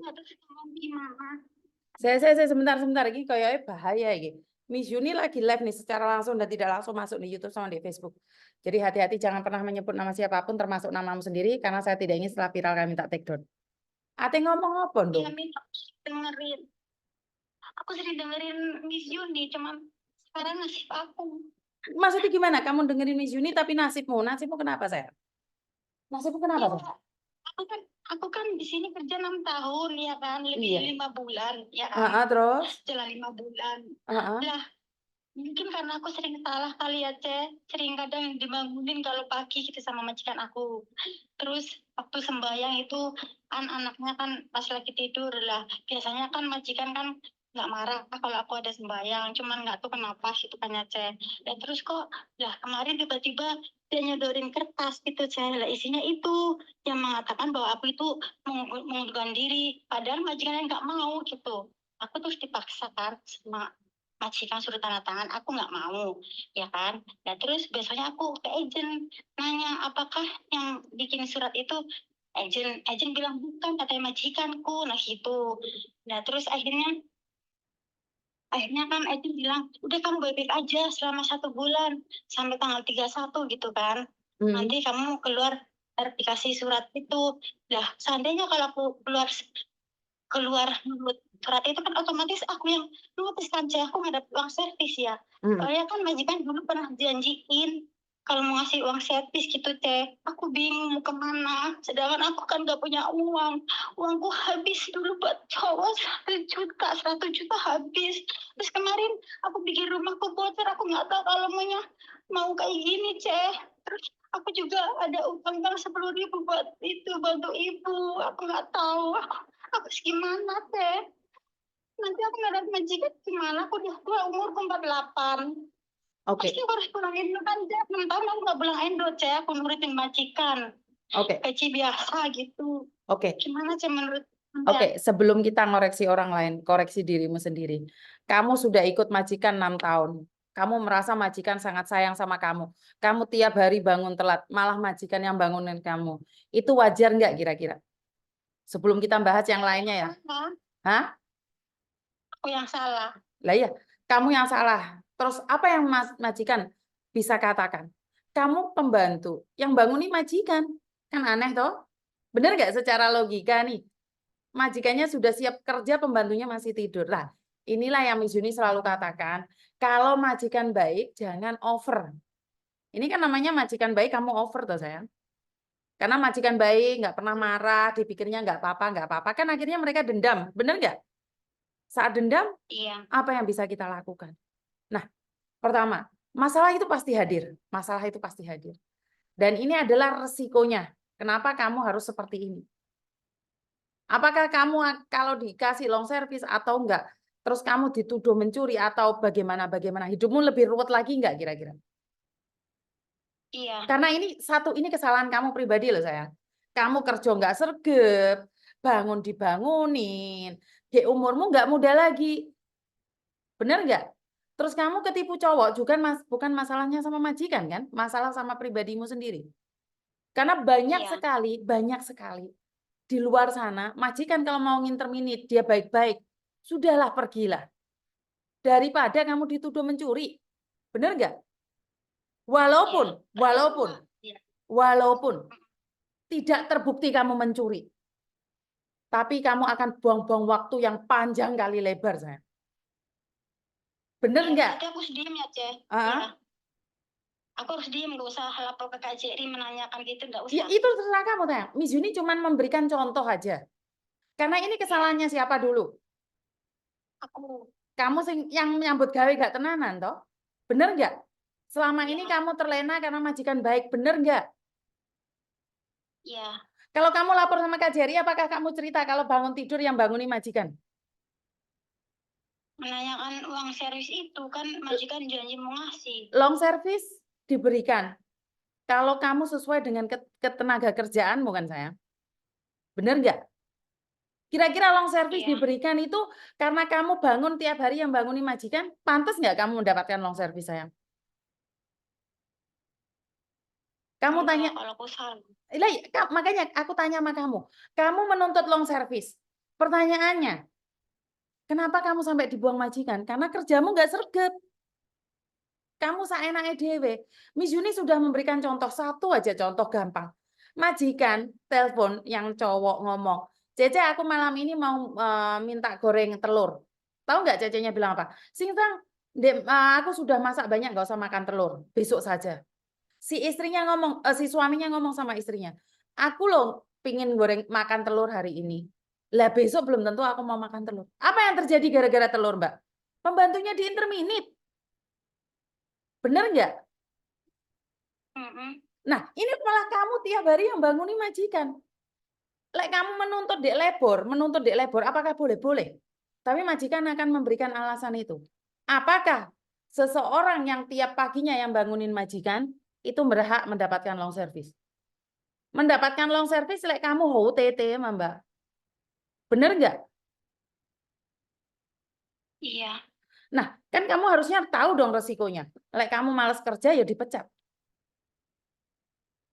terus kamu gimana? Saya sebentar ini kayaknya bahaya ini. Miss Yuni lagi live nih secara langsung dan tidak langsung masuk di YouTube sama di Facebook. Jadi hati-hati jangan pernah menyebut nama siapapun termasuk namamu sendiri karena saya tidak ingin setelah viral kami minta take down. Ate ngomong apa Iya, dong? Min, dengerin. Aku sering dengerin Miss Yuni, cuman sekarang nasib aku. Maksudnya gimana? Kamu dengerin Miss Yuni tapi nasibmu kenapa saya? Nasibmu kenapa Ya, saya? aku kan di sini kerja 6 tahun ya kan, lebih Iya. 5 bulan ya kan. Terus? Setelah 5 bulan. Heeh. Lah, mungkin karena aku sering salah kali ya, sering kadang dibangunin kalau pagi gitu sama majikan aku. Terus waktu sembahyang itu kan anaknya kan pas lagi tidur lah. Biasanya kan majikan kan nggak marah kalau aku ada sembahyang, cuman nggak tahu kenapa gitu kan ya, Dan terus kok lah kemarin tiba-tiba dia nyodorin kertas gitu, lah isinya itu yang mengatakan bahwa aku itu mengundurkan diri, padahal majikannya nggak mau gitu. Aku terus dipaksa kan sama majikan suruh tanda tangan, aku nggak mau, ya kan. Nah terus besoknya aku ke agent nanya apakah yang bikin surat itu agent bilang bukan, katanya majikanku, nah gitu. Nah terus akhirnya kan agent bilang udah kamu baik-baik aja selama 1 bulan sampai tanggal 31 gitu kan, nanti kamu keluar dikasih surat itu. Lah seandainya kalau aku keluar surat itu kan otomatis aku yang notis kan, aku nggak dapat uang servis ya. Soalnya kan majikan dulu pernah janjiin kalau mau ngasih uang servis gitu, aku bingung mau kemana, sedangkan aku kan nggak punya uangku habis dulu buat cowok 1 juta habis. Terus kemarin aku bikin rumahku bocor, aku nggak tahu kalau mau kayak gini, terus aku juga ada utang 10.000 buat itu bantu ibu, aku nggak tahu harus gimana, nanti aku nggak dapat majikan gimana, aku udah tua, umurku 48. Pasti aku harus pulang Indo kan, 6 tahun aku nggak pulang Indo, aku nurutin majikan. Gaji biasa gitu. Gimana menurut Anda? Sebelum kita ngoreksi orang lain, koreksi dirimu sendiri. Kamu sudah ikut majikan 6 tahun. Kamu merasa majikan sangat sayang sama kamu. Kamu tiap hari bangun telat, malah majikan yang bangunin kamu. Itu wajar nggak kira-kira? Sebelum kita bahas yang lainnya ya. Hah? Aku yang salah. Lah iya, kamu yang salah. Terus apa yang majikan bisa katakan? Kamu pembantu, yang bangunin majikan. Kan aneh toh? Bener nggak secara logika nih? Majikannya sudah siap kerja, pembantunya masih tidur. Lah, inilah yang Miss Yuni selalu katakan, kalau majikan baik jangan over. Ini kan namanya majikan baik, kamu over toh sayang. Karena majikan baik nggak pernah marah, dipikirnya nggak apa-apa, kan akhirnya mereka dendam, bener nggak? Saat dendam, Iya. apa yang bisa kita lakukan? Nah, pertama, masalah itu pasti hadir, masalah itu pasti hadir. Dan ini adalah resikonya. Kenapa kamu harus seperti ini? Apakah kamu kalau dikasih long service atau enggak, terus kamu dituduh mencuri atau bagaimana hidupmu lebih ruwet lagi enggak kira-kira? Iya. Karena ini kesalahan kamu pribadi loh sayang. Kamu kerja enggak sergap, bangun dibangunin, di umurmu enggak muda lagi. Bener enggak? Terus kamu ketipu cowok juga bukan masalahnya sama majikan kan? Masalah sama pribadimu sendiri. Karena banyak sekali di luar sana, majikan kalau mau nginterminate dia baik-baik, sudahlah pergilah. Daripada kamu dituduh mencuri. Benar nggak? Walaupun tidak terbukti kamu mencuri. Tapi kamu akan buang-buang waktu yang panjang kali lebar, saya. Benar nggak? Berarti aku harus diem ya, Ya. Aku harus diem, nggak usah lapor ke Kak Jerry menanyakan gitu, nggak usah. Ya, itu terserah kamu, sayang. Miss Yuni cuma memberikan contoh aja. Karena ini kesalahannya siapa dulu? Aku. Kamu yang menyambut gawe gak tenanan, toh? Bener nggak? Selama ini kamu terlena karena majikan baik, bener nggak? Iya. Kalau kamu lapor sama Kak Jerry, apakah kamu cerita kalau bangun tidur yang bangunin majikan? Menanyakan uang servis itu kan majikan janji mau ngasih. Long service diberikan kalau kamu sesuai dengan ketenaga kerjaan, bukan sayang? Bener nggak? Kira-kira long service diberikan itu karena kamu bangun tiap hari yang bangunin majikan, pantas nggak kamu mendapatkan long service, sayang? Kamu tanya, kalau aku salah. makanya aku tanya sama kamu menuntut long service. Pertanyaannya, kenapa kamu sampai dibuang majikan? Karena kerjamu nggak sregep. Kamu seenaknya dewe. Miss Yuni sudah memberikan contoh satu aja, contoh gampang. Majikan telepon yang cowok ngomong, Cece aku malam ini mau minta goreng telur. Tahu nggak Cecenya bilang apa? Singtang, aku sudah masak banyak, nggak usah makan telur. Besok saja. Si istrinya ngomong, si suaminya ngomong sama istrinya, aku loh pingin goreng makan telur hari ini. Lah besok belum tentu aku mau makan telur. Apa yang terjadi gara-gara telur, Mbak? Pembantunya diinterminate. Bener nggak? Mm-mm. Nah, ini malah kamu tiap hari yang banguni majikan. Lek kamu menuntut dek lebor, apakah boleh-boleh? Tapi majikan akan memberikan alasan itu. Apakah seseorang yang tiap paginya yang bangunin majikan itu berhak mendapatkan long service? Mendapatkan long service lek kamu HOTT, Mbak. Bener nggak? Iya. Nah, kan kamu harusnya tahu dong resikonya. Lek kamu malas kerja ya dipecat.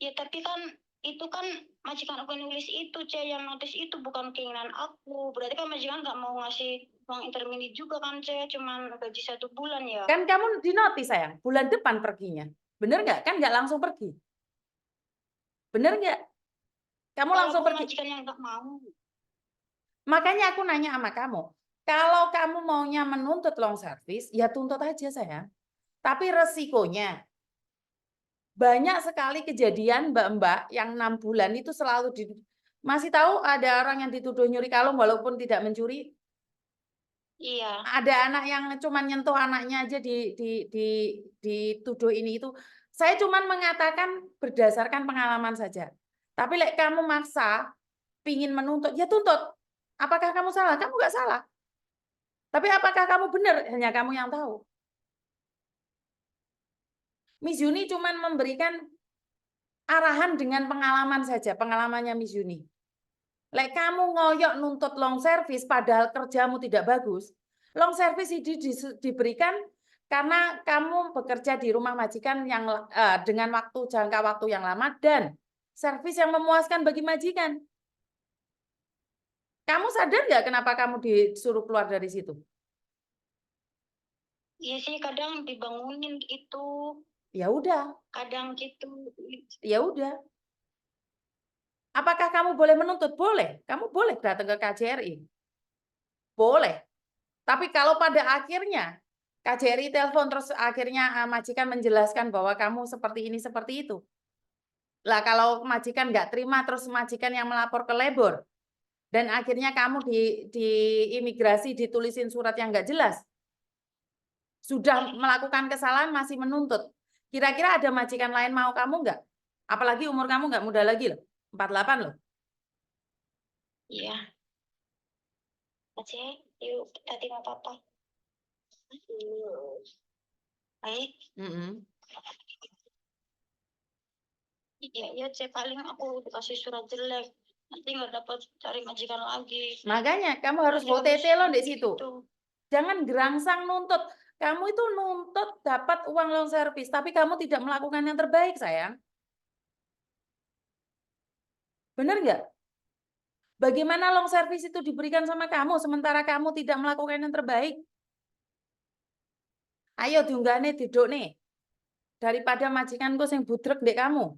Ya tapi kan itu kan majikan aku nulis itu, yang notis itu bukan keinginan aku. Berarti kan majikan nggak mau ngasih uang intermediate juga kan, cuman gaji 1 bulan ya. Kan kamu dinotis sayang, bulan depan perginya. Bener nggak? Kan nggak langsung pergi. Bener nggak? Kamu langsung Walaupun pergi. majikan yang nggak mau. Makanya aku nanya sama kamu, kalau kamu maunya menuntut long service, ya tuntut aja sayang. Tapi resikonya, banyak sekali kejadian mbak-mbak yang 6 bulan itu selalu masih tahu ada orang yang dituduh nyuri kalung walaupun tidak mencuri. Iya. Ada anak yang cuma nyentuh anaknya aja dituduh ini itu. Saya cuma mengatakan berdasarkan pengalaman saja. Tapi lek kamu maksa pingin menuntut, ya tuntut. Apakah kamu salah? Kamu nggak salah. Tapi apakah kamu benar? Hanya kamu yang tahu. Miss Yuni cuma memberikan arahan dengan pengalaman saja, pengalamannya Miss Yuni. Lek kamu ngoyok nuntut long service padahal kerjamu tidak bagus, long service ini diberikan karena kamu bekerja di rumah majikan yang dengan jangka waktu yang lama dan servis yang memuaskan bagi majikan. Kamu sadar nggak kenapa kamu disuruh keluar dari situ? Iya sih, kadang dibangunin itu. Ya udah, Kadang gitu. ya udah. Apakah kamu boleh menuntut? Boleh. Kamu boleh datang ke KJRI. Boleh. Tapi kalau pada akhirnya KJRI telepon terus akhirnya majikan menjelaskan bahwa kamu seperti ini, seperti itu. Lah kalau majikan nggak terima terus majikan yang melapor ke lebor dan akhirnya kamu di imigrasi ditulisin surat yang nggak jelas. Sudah melakukan kesalahan masih menuntut. Kira-kira ada majikan lain mau kamu nggak? Apalagi umur kamu nggak muda lagi loh. 48 loh. Iya. Aceh, yuk kita tinggal papa. Baik. Iya, iya, paling aku dikasih surat jelek. Nanti nggak dapat cari majikan lagi. Makanya kamu harus OTT loh di situ. Jangan gerangsang nuntut. Kamu itu nuntut dapat uang long service, tapi kamu tidak melakukan yang terbaik, sayang. Benar nggak? Bagaimana long service itu diberikan sama kamu, sementara kamu tidak melakukan yang terbaik? Ayo diunggah nih, duduk nih. Daripada majikanku yang budrek dek kamu.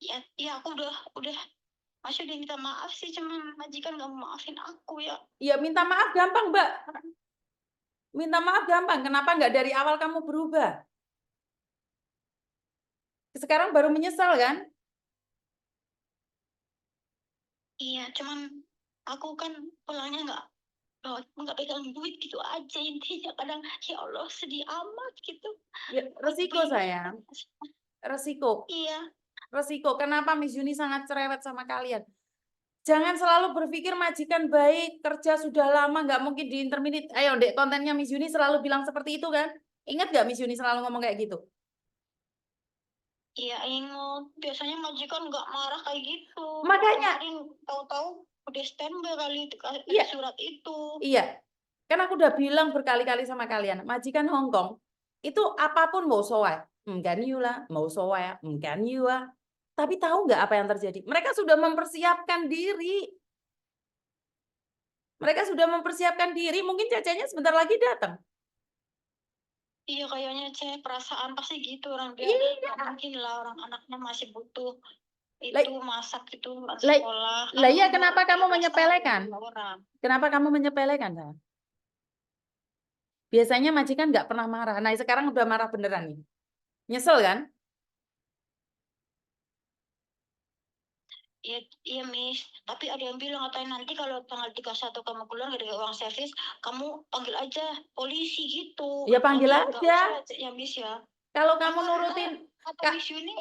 Ya, ya aku udah masih udah minta maaf sih, cuman majikan nggak mau maafin aku ya. Ya minta maaf gampang, Mbak. Minta maaf gampang. Kenapa nggak dari awal kamu berubah? Sekarang baru menyesal kan? Iya, cuman aku kan pulangnya nggak pegang duit gitu aja intinya. Kadang ya Allah sedih amat gitu. Ya, resiko sayang. Resiko. Iya. Resiko. Kenapa Miss Yuni sangat cerewet sama kalian? Jangan selalu berpikir majikan baik, kerja sudah lama, nggak mungkin diinterminate. Ayo, dek, kontennya Miss Yuni selalu bilang seperti itu kan? Ingat nggak Miss Yuni selalu ngomong kayak gitu? Iya, ingat. Biasanya majikan nggak marah kayak gitu. Makanya. Kemarin tahu-tahu udah standby kali Iya. surat itu. Iya. Kan aku udah bilang berkali-kali sama kalian, majikan Hong Kong itu apapun mau soal, enggak niu lah, mau soal, enggak niu lah. Tapi tahu nggak apa yang terjadi? Mereka sudah mempersiapkan diri. Mereka sudah mempersiapkan diri, mungkin Cecenya sebentar lagi datang. Iya kayaknya perasaan pasti gitu orang dia. Iya. Nggak mungkin lah orang anaknya masih butuh Lah, itu masak itu lah, sekolah kan lah iya, umur kenapa kamu 13 tahun menyepelekan? orang. Kenapa kamu menyepelekan, sayang? Biasanya majikan nggak pernah marah. Nah, sekarang udah marah beneran nih. Nyesel kan? Iya, iya Miss. Tapi ada yang bilang katanya nanti kalau tanggal 31 kamu keluar gak ada uang servis, kamu panggil aja polisi gitu. Ya panggil Jadi nggak aja. usah ya Miss ya. Kalau kamu Karena nurutin, kata Kak, Miss Yuni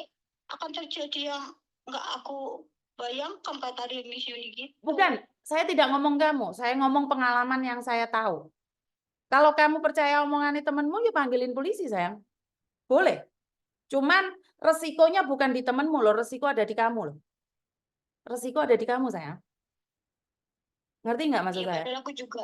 akan terjadi yang nggak aku bayangkan kata tadi Miss Yuni gitu. bukan, saya tidak ngomong kamu, saya ngomong pengalaman yang saya tahu. Kalau kamu percaya omongannya temenmu, ya panggilin polisi, sayang. Boleh. Cuman resikonya bukan di temenmu loh, resiko ada di kamu loh. Resiko ada di kamu, sayang. Ngerti nggak maksud Iya, saya? padahal aku juga,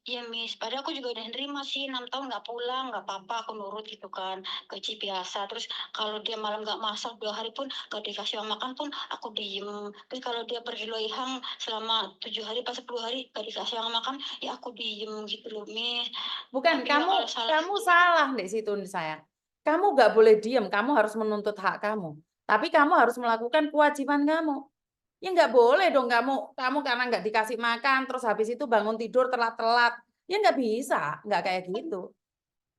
iya Miss, padahal aku juga udah nerima sih 6 tahun nggak pulang, nggak apa-apa, aku nurut gitu kan, gaji biasa. Terus kalau dia malam nggak masak 2 hari pun, gak dikasih uang makan pun, aku diem. Terus kalau dia pergi loihang selama 7 hari, pas 10 hari, gak dikasih uang makan, ya aku diem gitu loh Miss. Bukan, Tapi ya kalau kamu salah di situ saya. Kamu nggak boleh diem, kamu harus menuntut hak kamu. Tapi kamu harus melakukan kewajiban kamu. Ya nggak boleh dong kamu karena nggak dikasih makan, terus habis itu bangun tidur telat-telat. Ya nggak bisa, nggak kayak gitu.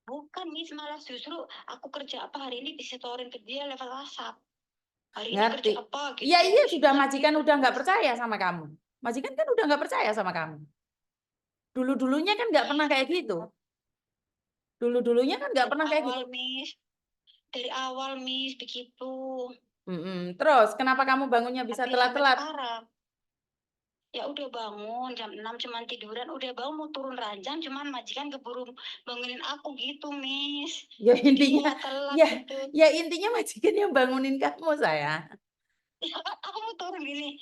bukan Miss, malah justru aku kerja apa hari ini disetorin ke dia lewat WhatsApp. Hari ini kerja Ngerti? apa Iya, gitu. iya, sudah Ngerti majikan gitu, udah nggak Miss. percaya sama kamu. Majikan kan udah nggak percaya sama kamu. Dulu-dulunya kan nggak pernah kayak gitu. Dulu-dulunya kan nggak Dari pernah kayak gitu. awal Miss, dari awal Miss begitu. Terus kenapa kamu bangunnya bisa Tapi ya sampai telat-telat? sekarang ya udah bangun jam 6 cuman tiduran, udah bangun mau turun ranjang cuman majikan keburu bangunin aku gitu Miss. Ya Jadinya intinya, nggak telat ya, gitu. ya intinya majikan yang bangunin kamu, saya. Ya kan aku mau turun gini,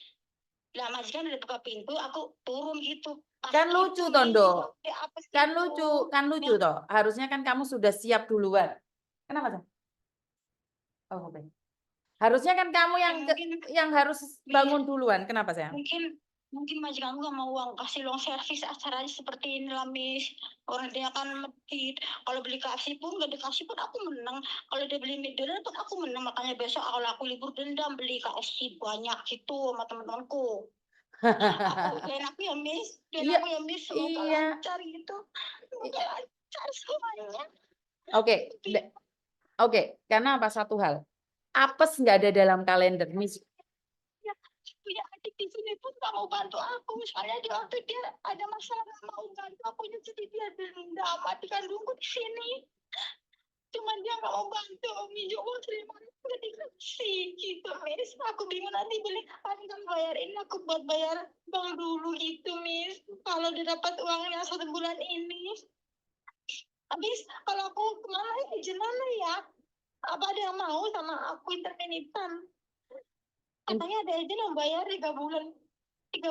lah majikan udah buka pintu aku turun gitu pas Kan gitu lucu, Miss. Tondo. Ya apa sih Kan itu lucu, kan lucu ya, toh. Harusnya kan kamu sudah siap duluan. Kenapa, Sa? Oh, oke. Harusnya kan kamu ya mungkin yang harus Miss, bangun duluan. Kenapa, sayang? mungkin majikan nggak mau kasih uang servis acaranya seperti ini lah Miss. Orang dia kan medit, kalau beli KFC pun nggak dikasih pun aku menang, kalau dia beli McDonald pun aku menang. Makanya besok kalau aku libur dendam beli KFC banyak gitu sama teman-temanku. Aku dan aku ya Miss, dan Iya, aku ya Miss, semoga iya. lancar gitu, semoga lancar semuanya. Oke, oke. Karena apa satu hal? Apes nggak ada dalam kalender, Miss. Ya, punya adik di sini pun gak mau bantu aku. Soalnya di waktu dia ada masalah gak mau bantu aku, jadi dia dendam adik kandungku di sini. Cuman dia gak mau bantu, minjem uang 5.000 gak dikasih gitu Miss. Aku bingung nanti beli kapan kan bayar ini, aku buat bayar bank dulu gitu Miss. Kalau dia dapat uangnya 1 bulan ini. Habis kalau aku kemana izin mana ya? Apa ada yang mau sama aku intermeditan? Katanya ada izin yang bayar 3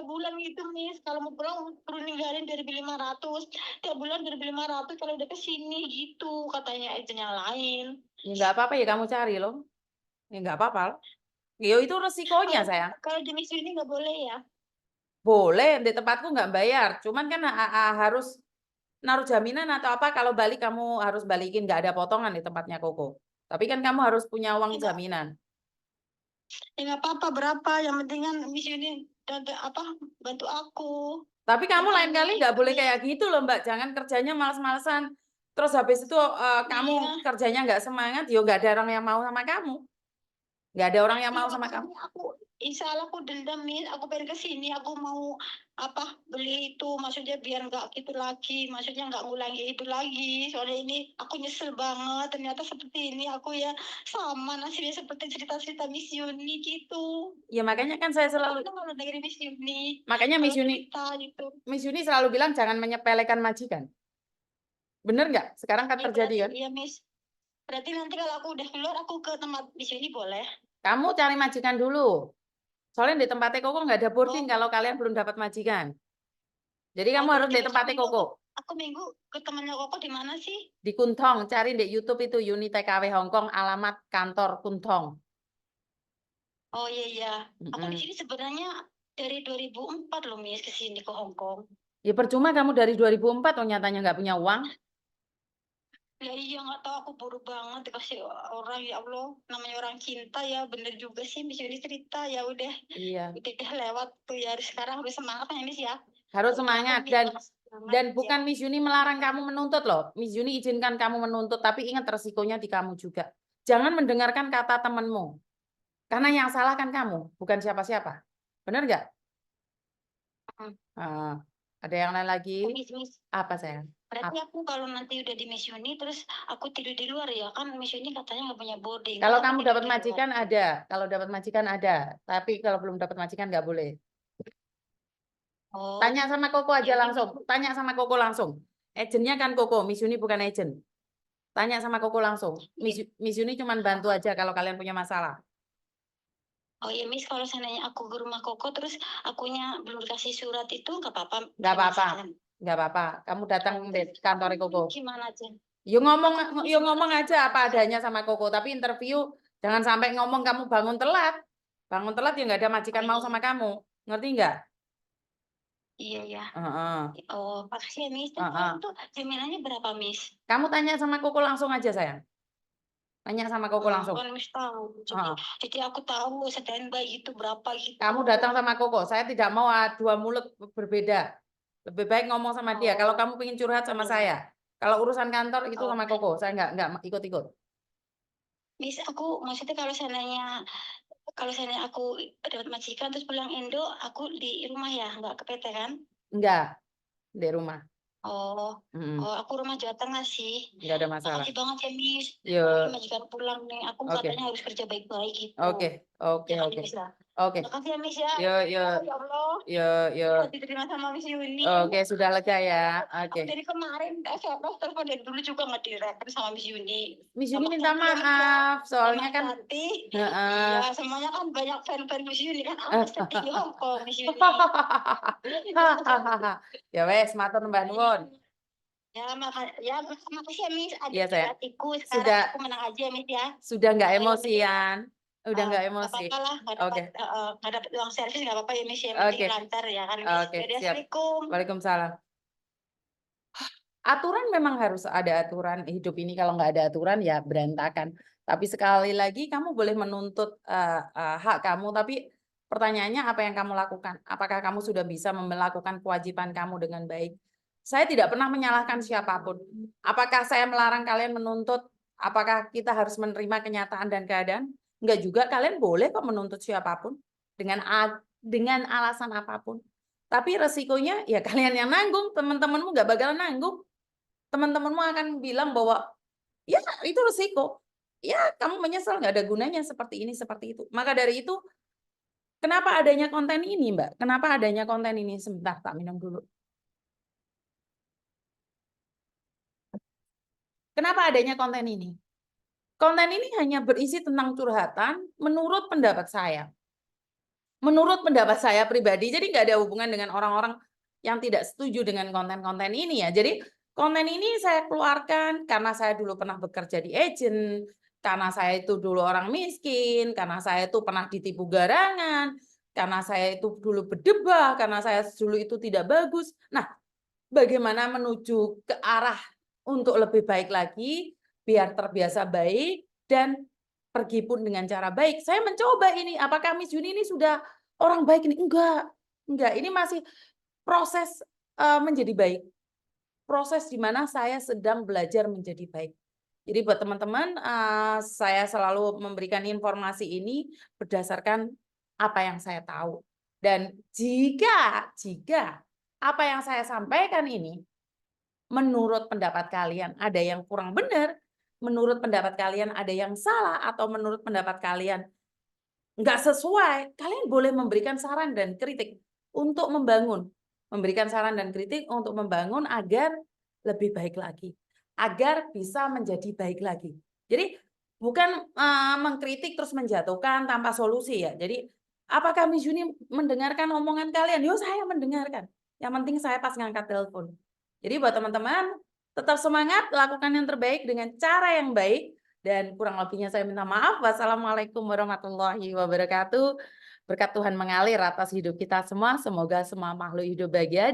bulan gitu Miss. Kalau mau pulang perlu ninggalin 2.500, tiap bulan 2.500 kalau udah kesini gitu katanya agent yang lain. Ya nggak apa-apa ya kamu cari loh. Ya nggak apa-apa loh. Ya itu resikonya, Kalau sayang. kalau jenis ini nggak boleh ya. Boleh, di tempatku nggak bayar. Cuman kan harus naruh jaminan atau apa kalau balik kamu harus balikin, nggak ada potongan di tempatnya Koko. Tapi kan kamu harus punya uang jaminan. Ya nggak apa-apa berapa, yang penting kan Miss ini apa bantu aku. Tapi kamu Gitu lain kali Miss. nggak boleh kayak gitu loh, Mbak. Jangan kerjanya males-malesan. Terus habis itu kamu Iya. kerjanya nggak semangat, yo nggak ada orang yang mau sama kamu. Nggak ada orang yang Iya mau sama kamu. makanya aku insya Allah aku dendam Miss. Aku pengen kesini, aku mau apa beli itu, maksudnya biar nggak gitu lagi, maksudnya nggak ngulangi itu lagi. Soalnya ini aku nyesel banget, ternyata seperti ini aku ya sama nasibnya seperti cerita-cerita Miss Yuni gitu. Ya makanya kan saya Aku selalu, pernah kalau dengerin Miss Yuni makanya kalau cerita gitu. Miss Yuni selalu bilang jangan menyepelekan majikan. Bener nggak? Sekarang kan Ya terjadi berarti kan? iya Miss. Berarti nanti kalau aku udah keluar aku ke tempat Miss Yuni boleh? Kamu cari majikan dulu. Soalnya di tempatnya Koko nggak ada boarding Oh, kalau kalian belum dapat majikan. Jadi oh kamu harus berarti di besok tempatnya minggu Koko. aku minggu ke temannya Koko di mana sih? Di Kuntong, cari di YouTube itu Uni TKW Hongkong, alamat kantor Kuntong. Oh iya iya. Aku di Mm-mm. sini sebenarnya dari 2004 loh Miss ke sini ke Hong Kong. Ya percuma kamu dari 2004 oh nyatanya nggak punya uang. Ya iya nggak tahu aku bodoh banget dikasih orang ya Allah namanya orang cinta ya bener juga sih Miss Yuni cerita ya Iya, udah lewat tuh ya sekarang harus semangat ya Miss ya. harus Pokoknya aku semangat minta semangat dan ya. bukan Miss Yuni melarang kamu menuntut loh. Miss Yuni izinkan kamu menuntut, tapi ingat resikonya di kamu juga. Jangan mendengarkan kata temanmu. Karena yang salah kan kamu, bukan siapa-siapa. Benar nggak? Hmm. Ah, ada yang lain lagi? Oh, Miss Apa sayang? berarti aku kalau nanti udah di Miss Yuni terus aku tidur di luar ya kan Miss Yuni katanya nggak punya boarding Kalau terus aku kamu tidur dapat di luar. majikan ada, kalau dapat majikan ada, tapi kalau belum dapat majikan nggak boleh. Oh Tanya sama Koko ya aja udah langsung. Tanya sama Koko langsung. Agennya kan Koko, Miss Yuni bukan agent. Tanya sama Koko langsung. Miss. Miss Yuni cuma bantu aja kalau kalian punya masalah. Oh iya Miss kalau seandainya aku ke rumah Koko terus akunya belum dikasih surat itu nggak apa-apa Nggak saya apa-apa. majikan. Nggak apa-apa. Kamu datang di Terus kantor aku Koko. gimana aja? Ngomong, Aku ngomong yuk gimana ngomong sama aja apa Koko? adanya sama Koko. Tapi interview jangan sampai ngomong kamu bangun telat. Bangun telat ya nggak ada Oh majikan mau iya sama kamu. Ngerti nggak? iya ya. Heeh, Oh makasih ya Miss. Terus kalau heeh. itu jaminannya berapa Miss? Kamu tanya sama Koko langsung aja sayang. Tanya sama Koko langsung. Kan Miss tahu. Heeh. Jadi aku tahu standby itu berapa gitu. Kamu datang sama Koko. Saya tidak mau dua mulut berbeda. Lebih baik ngomong sama dia. Kalau Oh kamu pengen curhat sama iya. saya. Kalau urusan kantor itu Oh sama Koko. Saya nggak ikut-ikut. Miss aku maksudnya kalau seandainya aku dapat majikan terus pulang Indo aku di rumah ya nggak ke PT kan? Enggak, di rumah. Oh, Mm-mm. oh, aku rumah Jawa Tengah sih. Nggak ada masalah. Makasih banget ya, Miss. Ini Yuk, majikan pulang nih. Aku katanya oke. harus kerja baik-baik gitu. Oke, oke, Ya kan, oke. Miss ya. Oke. Makasih ya, Miss ya. Yuk, Oh, yuk, ya Allah. yuk, Bisa yuk. diterima sama Miss Yuni. Oke, sudah lega ya. Aku Oke. dari kemarin SMS telepon dari dulu juga nggak direspon sama Miss Yuni. Miss Yuni Sama minta Tati ya, Miss ya. maaf, Sama soalnya kan Tati. heeh. Iya, semuanya kan banyak fan-fan Miss Yuni kan. Artis tertinggi di Hong Kong, Miss Yuni. Ya wes, matur Mbak Nuwun. Ya, makasih ya, Miss. Ada Iya di saya. hatiku. Sekarang Sudah aku menang aja ya, Miss ya. sudah nggak Yang penting emosian. Udah nggak nggak emosi. apa-apa lah, Oke. nggak dapat uang servis nggak apa-apa ya, Miss. Yang penting Oke. lancar ya kan, Miss. Oke, Jadi, siap. Assalamualaikum. Waalaikumsalam. Aturan memang harus ada aturan hidup ini kalau nggak ada aturan ya berantakan. Tapi sekali lagi kamu boleh menuntut hak kamu, tapi pertanyaannya apa yang kamu lakukan? Apakah kamu sudah bisa melakukan kewajiban kamu dengan baik? Saya tidak pernah menyalahkan siapapun. Apakah saya melarang kalian menuntut? Apakah kita harus menerima kenyataan dan keadaan? Enggak juga, kalian boleh kok menuntut siapapun dengan alasan apapun. Tapi resikonya ya kalian yang nanggung, teman-temanmu nggak bakalan nanggung. Teman-temanmu akan bilang bahwa ya itu resiko. Ya kamu menyesal nggak ada gunanya seperti ini seperti itu. Maka dari itu kenapa adanya konten ini Mbak? Kenapa adanya konten ini? Sebentar tak minum dulu. Kenapa adanya konten ini? Konten ini hanya berisi tentang curhatan menurut pendapat saya. Menurut pendapat saya pribadi, jadi nggak ada hubungan dengan orang-orang yang tidak setuju dengan konten-konten ini ya. Jadi konten ini saya keluarkan karena saya dulu pernah bekerja di agent, karena saya itu dulu orang miskin, karena saya itu pernah ditipu garangan, karena saya itu dulu berdebah, karena saya dulu itu tidak bagus. Nah, bagaimana menuju ke arah untuk lebih baik lagi, biar terbiasa baik, dan pergi pun dengan cara baik. Saya mencoba ini, apakah Miss Yuni ini sudah orang baik ini? Enggak. Ini masih proses menjadi baik. Proses di mana saya sedang belajar menjadi baik. Jadi buat teman-teman, saya selalu memberikan informasi ini berdasarkan apa yang saya tahu. Dan jika apa yang saya sampaikan ini menurut pendapat kalian ada yang kurang benar, menurut pendapat kalian ada yang salah, atau menurut pendapat kalian nggak sesuai, kalian boleh memberikan saran dan kritik untuk membangun. Memberikan saran dan kritik untuk membangun agar lebih baik lagi. Agar bisa menjadi baik lagi. Jadi bukan mengkritik terus menjatuhkan tanpa solusi ya. Jadi apakah Miss Yuni mendengarkan omongan kalian? Yo saya mendengarkan. Yang penting saya pas ngangkat telepon. Jadi buat teman-teman tetap semangat, lakukan yang terbaik dengan cara yang baik. Dan kurang lebihnya saya minta maaf. Wassalamualaikum warahmatullahi wabarakatuh. Berkat Tuhan mengalir atas hidup kita semua. Semoga semua makhluk hidup bahagia